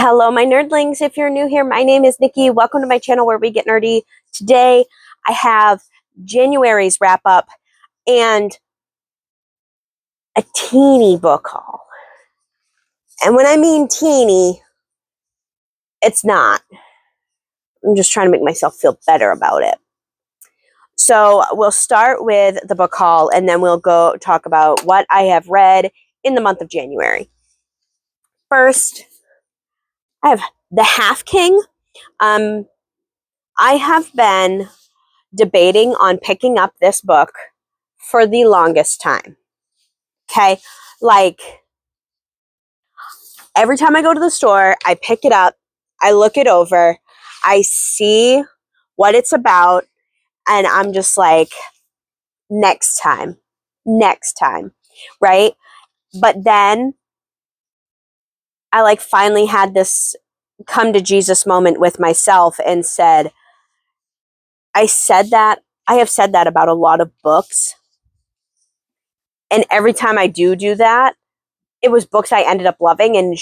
Hello, my nerdlings. If you're new here, my name is Nikki. Welcome to my channel where we get nerdy. Today, I have January's wrap up and a teeny book haul. And when I mean teeny, it's not. I'm just trying to make myself feel better about it. So we'll start with the book haul and then we'll go talk about what I have read in the month of January. First, I have The Half King. I have been debating on picking up this book for the longest time. Okay? Like, every time I go to the store, I pick it up, I look it over, I see what it's about, and I'm just like, next time, right? But then I finally had this come to Jesus moment with myself and said, I have said that about a lot of books. And every time I do that, it was books I ended up loving and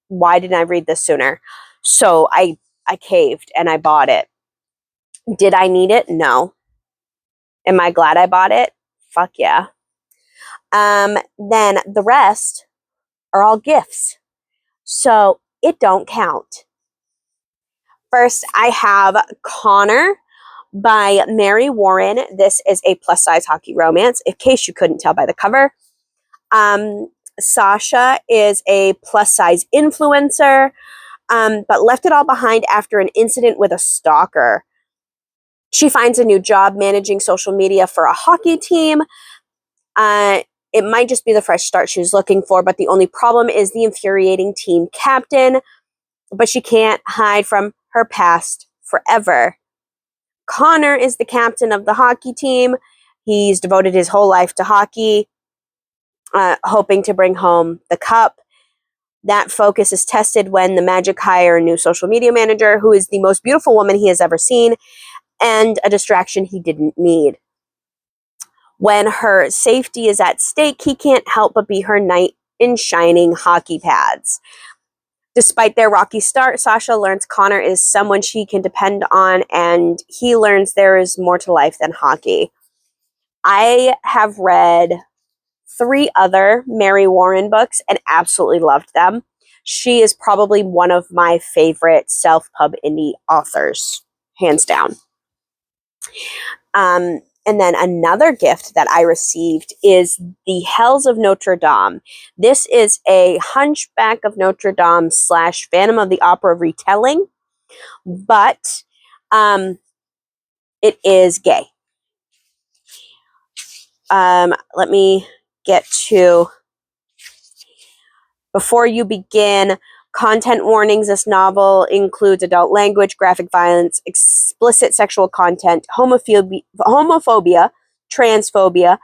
why didn't I read this sooner? So I caved and I bought it. Did I need it? No. Am I glad I bought it? Fuck yeah. Then the rest are all gifts. So it don't count. First, I have Connor by Mary Warren. This is a plus-size hockey romance, in case you couldn't tell by the cover. Sasha is a plus-size influencer, but left it all behind after an incident with a stalker. She finds a new job managing social media for a hockey team. It might just be the fresh start she was looking for, but the only problem is the infuriating team captain. But she can't hide from her past forever. Connor is the captain of the hockey team. He's devoted his whole life to hockey, hoping to bring home the cup. That focus is tested when the Magic hire a new social media manager who is the most beautiful woman he has ever seen and a distraction he didn't need. When her safety is at stake, he can't help but be her knight in shining hockey pads. Despite their rocky start, Sasha learns Connor is someone she can depend on, and he learns there is more to life than hockey. I have read 3 other Mary Warren books and absolutely loved them. She is probably one of my favorite self-pub indie authors, hands down. And then another gift that I received is The Hells of Notre Dame. This is a Hunchback of Notre Dame / Phantom of the Opera retelling, but it is gay. Let me get to... Before you begin, content warnings. This novel includes adult language, graphic violence, explicit sexual content, homophobia, transphobia,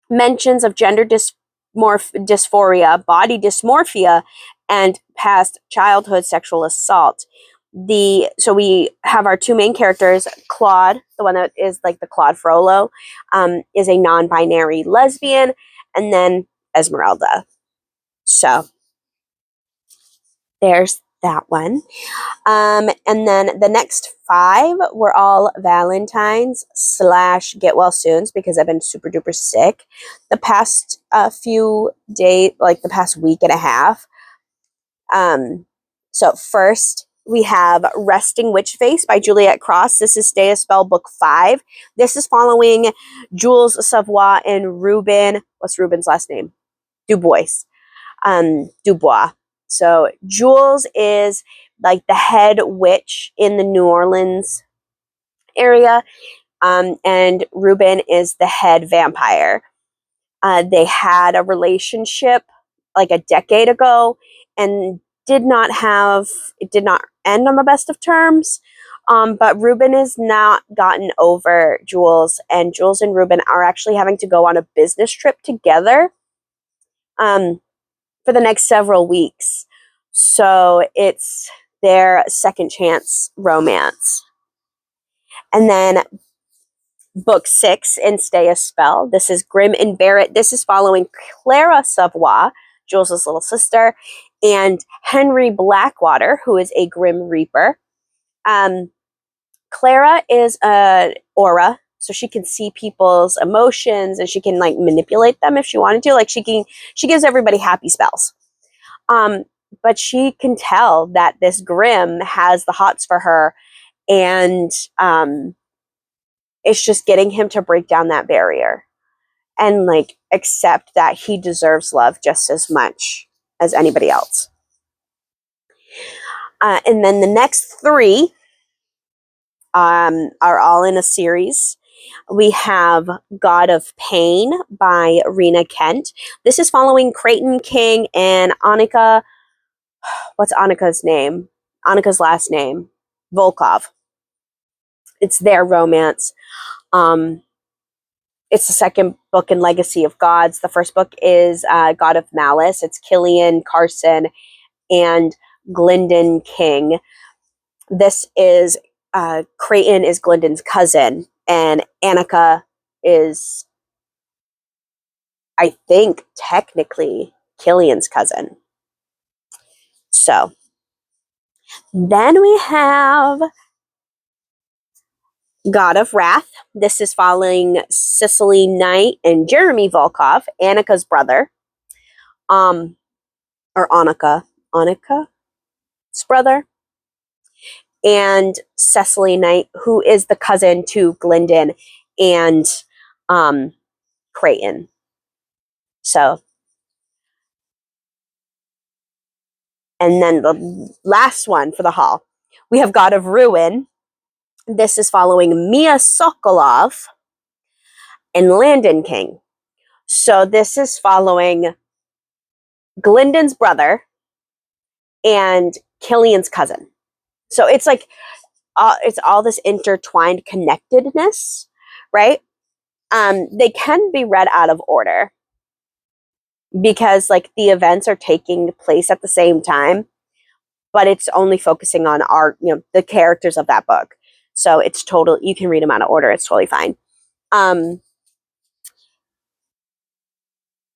mentions of gender dysphoria, body dysmorphia, and past childhood sexual assault. So we have our 2 main characters. Claude, the one that is like the Claude Frollo, is a non-binary lesbian, and then Esmeralda. So there's that one. And then the next 5 were all Valentine's / get well soons because I've been super duper sick the past few days, like the past week and a half. So first we have Resting Witch Face by Juliet Cross. This is Stay a Spell book 5. This is following Jules Savoy and Ruben. What's Ruben's last name? Dubois. So Jules is like the head witch in the New Orleans area, and Ruben is the head vampire. They had a relationship like a decade ago and it did not end on the best of terms. But Ruben has not gotten over Jules, and Jules and Ruben are actually having to go on a business trip together for the next several weeks. So it's their second chance romance. And then book 6 in Stay a Spell. This is Grim and Barrett. This is following Clara Savoy, Jules' little sister, and Henry Blackwater, who is a Grim Reaper. Clara is a aura, so she can see people's emotions and she can like manipulate them if she wanted to. Like she gives everybody happy spells. But she can tell that this Grim has the hots for her, and it's just getting him to break down that barrier and like accept that he deserves love just as much as anybody else. And then the next three are all in a series. We have God of Pain by Rena Kent. This is following Creighton King and Annika. What's Annika's name? Annika's last name? Volkov. It's their romance. It's the second book in Legacy of Gods. The first book is God of Malice. It's Killian Carson and Glendon King. This is Creighton is Glendon's cousin, and Annika is, I think, technically Killian's cousin. So then we have God of Wrath. This is following Cicely Knight and Jeremy Volkov, Annika's brother. Or Annika's brother. And Cicely Knight, who is the cousin to Glendon and Creighton. So, and then the last one for the haul, we have God of Ruin. This is following Mia Sokolov and Landon King. So this is following Glendon's brother and Killian's cousin. So it's like it's all this intertwined connectedness, right? They can be read out of order because like the events are taking place at the same time, but it's only focusing on the characters of that book. So it's total, you can read them out of order. It's totally fine.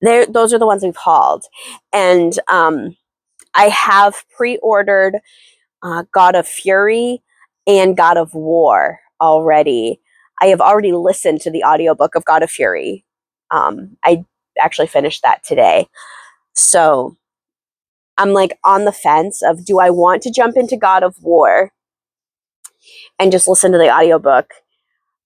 Those are the ones we've hauled. And I have pre-ordered God of Fury and God of War already. I have already listened to the audiobook of God of Fury. I actually finished that today. So I'm like on the fence of, do I want to jump into God of War and just listen to the audiobook?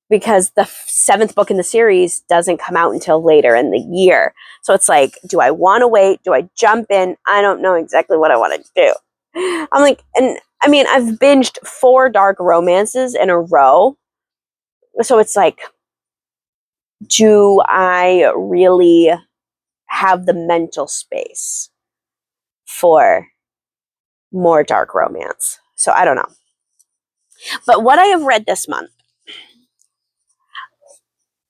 Because the seventh book in the series doesn't come out until later in the year. So it's like, do I want to wait? Do I jump in? I don't know exactly what I want to do. I'm like, and I mean, I've binged 4 dark romances in a row. So it's like, do I really have the mental space for more dark romance? So I don't know. But what I have read this month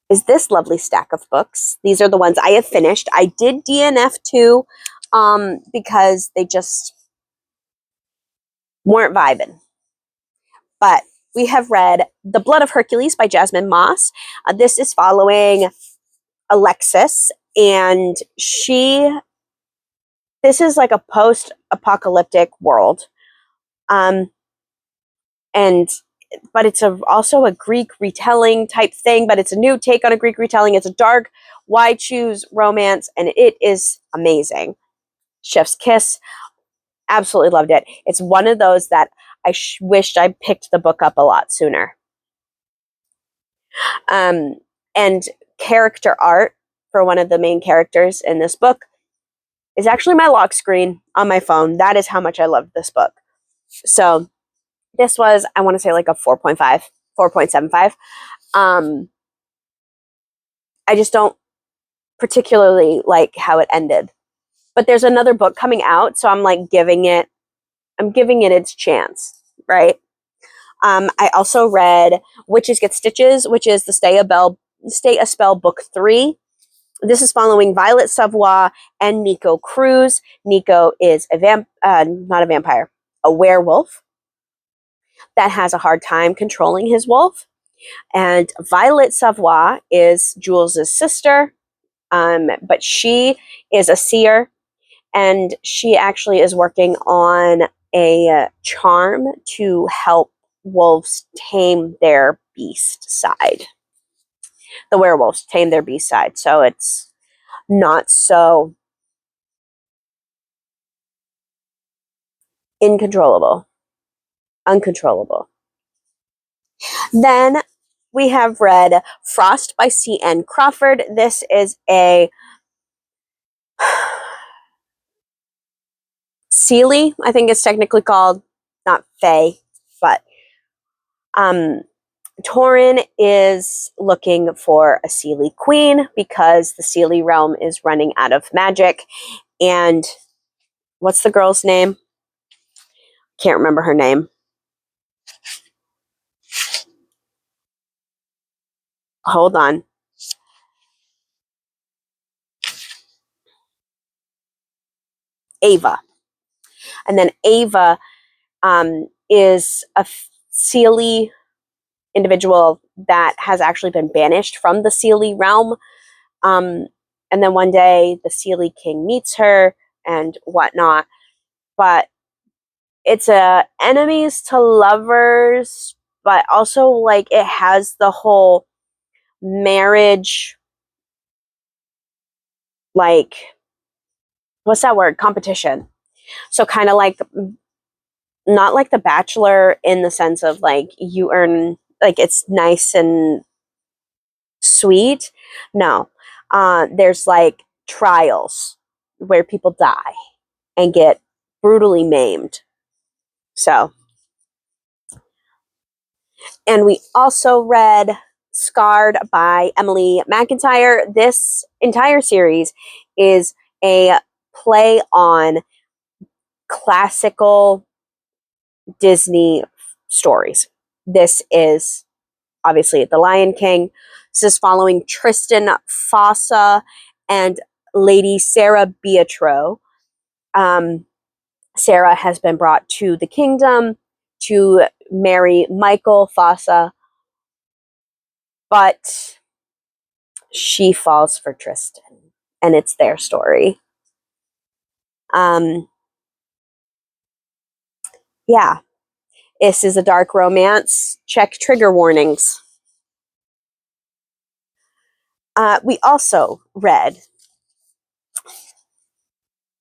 is this lovely stack of books. These are the ones I have finished. I did DNF too, because they just weren't vibing. But we have read The Blood of Hercules by Jasmine Moss. This is following Alexis, and this is like a post-apocalyptic world. But it's also a Greek retelling type thing, but it's a new take on a Greek retelling. It's a dark, why choose romance, and it is amazing. Chef's Kiss, absolutely loved it. It's one of those that I wished I picked the book up a lot sooner. And character art for one of the main characters in this book is actually my lock screen on my phone. That is how much I loved this book. So this was, I want to say like a 4.5, 4.75. I just don't particularly like how it ended. But there's another book coming out, so I'm like giving it its chance, right? I also read Witches Get Stitches, which is the Stay a Spell book 3. This is following Violet Savoy and Nico Cruz. Nico is not a vampire, a werewolf that has a hard time controlling his wolf. And Violet Savoy is Jules' sister, but she is a seer, and she actually is working on a charm to help wolves tame their beast side. The werewolves tame their beast side, so it's not so uncontrollable. Then we have read Frost by C.N. Crawford. This is a Seelie, I think it's technically called, not Fae, but Tauren is looking for a Seelie queen because the Seelie realm is running out of magic. And what's the girl's name? Can't remember her name. Hold on. Ava. And then Ava is a Seelie individual that has actually been banished from the Seelie realm. And then one day the Seelie king meets her and whatnot. But it's a enemies to lovers, but also like it has the whole marriage, like, what's that word? Competition. So kind of like, not like The Bachelor in the sense of like you earn, like it's nice and sweet. No. There's like trials where people die and get brutally maimed. So, and we also read Scarred by Emily McIntyre. This entire series is a play on classical Disney stories. This is obviously The Lion King. This is following Tristan Fossa and Lady Sarah Beatrow. Sarah has been brought to the kingdom to marry Michael Fossa, but she falls for Tristan, and it's their story. Yeah, this is a dark romance. Check trigger warnings. We also read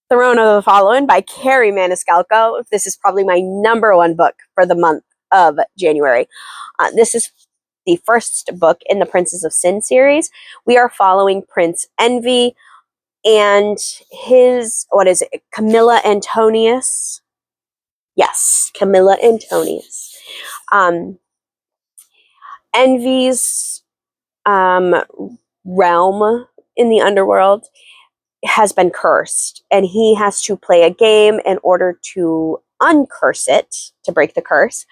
Throne of the Fallen by Carrie Maniscalco. This is probably my number one book for the month of January. This is the first book in the Princes of Sin series. We are following Prince Envy and his, what is it, Camilla Antonius? Yes, Camilla Antonius. Envy's realm in the underworld has been cursed, and he has to play a game in order to uncurse it, to break the curse.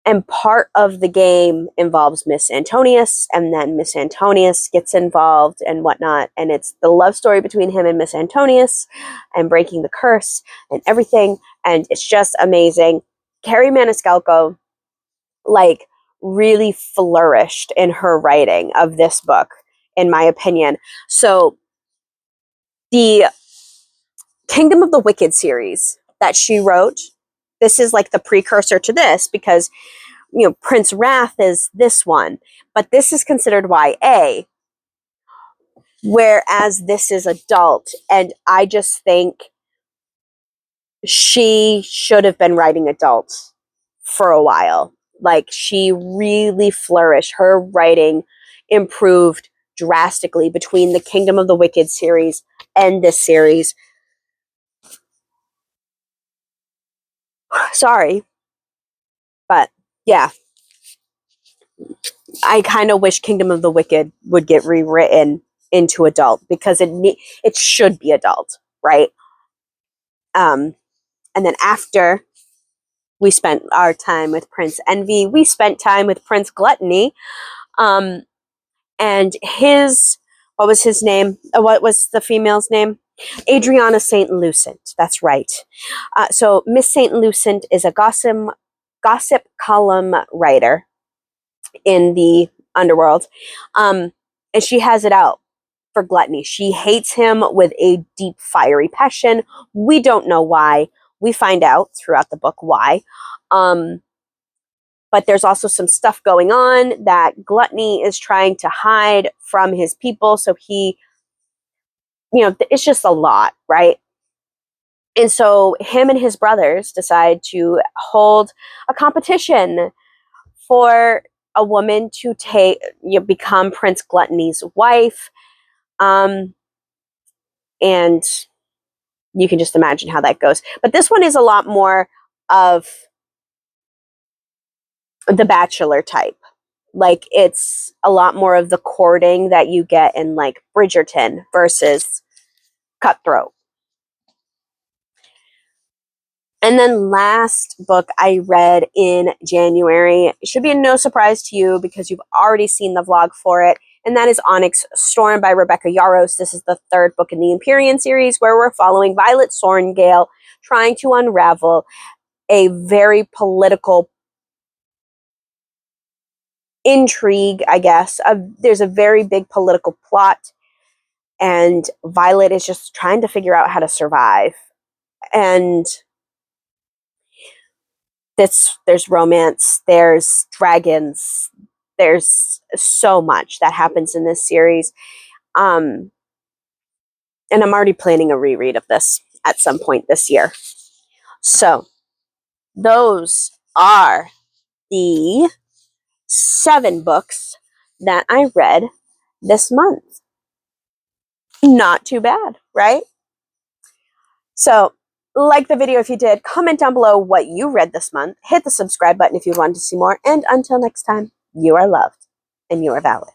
And part of the game involves Miss Antonius, and then Miss Antonius gets involved and whatnot, and it's the love story between him and Miss Antonius and breaking the curse and everything, and it's just amazing. Carrie Maniscalco, like, really flourished in her writing of this book, in my opinion. So the Kingdom of the Wicked series that she wrote, this is like the precursor to this, because Prince Wrath is this one, but this is considered YA, whereas this is adult. And I just think she should have been writing adult for a while. Like, she really flourished. Her writing improved drastically between the Kingdom of the Wicked series and this series. Sorry, but yeah, I kind of wish Kingdom of the Wicked would get rewritten into adult, because it should be adult, right? And then after we spent our time with Prince Envy, we spent time with Prince Gluttony, and his, what was his name? What was the female's name? Adriana St. Lucent. That's right. So Miss St. Lucent is a gossip column writer in the underworld, and she has it out for Gluttony. She hates him with a deep, fiery passion. We don't know why. We find out throughout the book why. But there's also some stuff going on that Gluttony is trying to hide from his people. So he, it's just a lot, right? And so him and his brothers decide to hold a competition for a woman to become Prince Gluttony's wife. And you can just imagine how that goes. But this one is a lot more of the Bachelor type. Like, it's a lot more of the courting that you get in like Bridgerton versus Cutthroat. And then last book I read in January, it should be no surprise to you because you've already seen the vlog for it, and that is Onyx Storm by Rebecca Yarros. This is the third book in the Empyrean series where we're following Violet Sorrengail trying to unravel a very political intrigue, I guess. There's a very big political plot, and Violet is just trying to figure out how to survive. And there's romance, there's dragons, there's so much that happens in this series. And I'm already planning a reread of this at some point this year. So those are the 7 books that I read this month. Not too bad, right? So like the video if you did, comment down below what you read this month, hit the subscribe button if you wanted to see more, and until next time, you are loved and you are valid.